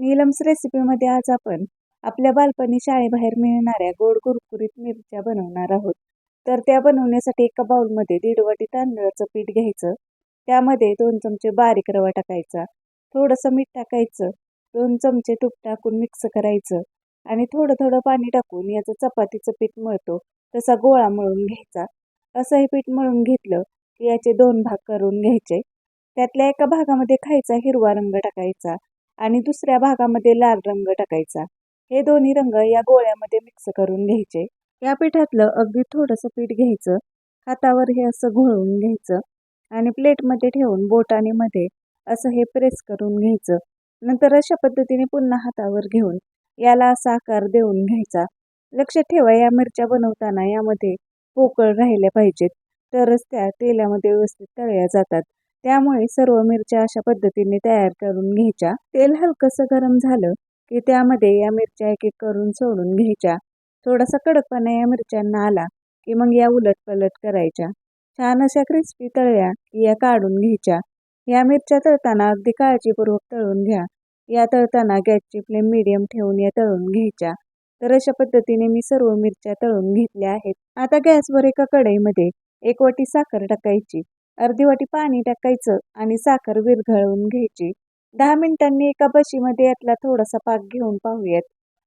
नीलम्स रेसिपीमध्ये आज आपण आपल्या बालपणी शाळेबाहेर मिळणाऱ्या गोड कुरकुरीत मिरच्या बनवणार आहोत. तर त्या बनवण्यासाठी एका बाउलमध्ये 1.5 वाटी तांदळाचं पीठ घ्यायचं. त्यामध्ये 2 चमचे बारीक रवा टाकायचा, थोडंसं मीठ टाकायचं, 2 चमचे तूप टाकून मिक्स करायचं आणि थोडं थोडं पाणी टाकून याचं चपातीचं पीठ मळतो तसा गोळा मळून घ्यायचा. असं हे पीठ मळून घेतलं की याचे 2 भाग करून घ्यायचे. त्यातल्या एका भागामध्ये खायचा हिरवा रंग टाकायचा आणि दुसऱ्या भागामध्ये लाल रंग टाकायचा. हे दोन्ही रंग या गोळ्यामध्ये मिक्स करून घ्यायचे. या पिठातलं अगदी थोडंसं पीठ घ्यायचं, हातावर हे असं घोळवून घ्यायचं आणि प्लेटमध्ये ठेवून बोटाने मध्ये असं हे प्रेस करून घ्यायचं. नंतर अशा पद्धतीने पुन्हा हातावर घेऊन याला असा आकार देऊन घ्यायचा. लक्षात ठेवा, या मिरच्या बनवताना यामध्ये पोकळ राहिल्या पाहिजेत, तरच त्या तेलामध्ये व्यवस्थित तळल्या जातात. त्यामुळे सर्व मिरच्या अशा पद्धतीने तयार करून घ्यायच्या. तेल हलकंसं गरम झालं की त्यामध्ये या मिरच्या एक एक करून सोडून घ्यायच्या. थोडासा कडकपणा या मिरच्यांना आला की मग या उलटपलट करायच्या. छान अशा क्रिस्पी तळल्या की या काढून घ्यायच्या. या मिरच्या तळताना अगदी काळजीपूर्वक तळून घ्या. या तळताना गॅसची फ्लेम मीडियम ठेवून या तळून घ्यायच्या. तर अशा पद्धतीने मी सर्व मिरच्या तळून घेतल्या आहेत. आता गॅसवर एका कढईमध्ये 1 वाटी साखर टाकायची, अर्धी वाटी पाणी टाकायचं आणि साखर विरघळवून घ्यायची. 10 मिनिटांनी एका बशीमध्ये यातला थोडासा पाक घेऊन पाहूयात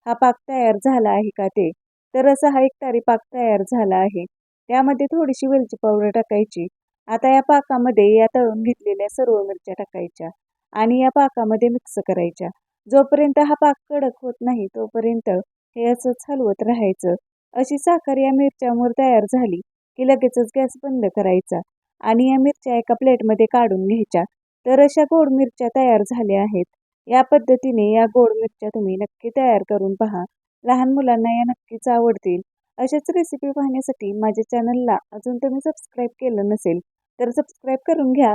हा पाक तयार झाला आहे का ते. तर असा हा एकतारी पाक तयार झाला आहे. त्यामध्ये थोडीशी वेलची पावडर टाकायची. आता या पाकामध्ये या तळून घेतलेल्या सर्व मिरच्या टाकायच्या आणि या पाकामध्ये मिक्स करायच्या. जोपर्यंत हा पाक कडक होत नाही तोपर्यंत हे असंच हलवत राहायचं. अशी साखर या मिरच्यावर तयार झाली की लगेचच गॅस बंद करायचा आणि या मिरच्या एका प्लेटमध्ये काढून घ्यायच्या. तर अशा गोड मिरच्या तयार झाल्या आहेत. या पद्धतीने या गोड मिरच्या तुम्ही नक्की तयार करून पहा. लहान मुलांना या नक्कीच आवडतील. अशाच रेसिपी पाहण्यासाठी माझ्या चॅनलला अजून तुम्ही सबस्क्राईब केलं नसेल तर सबस्क्राईब करून घ्या.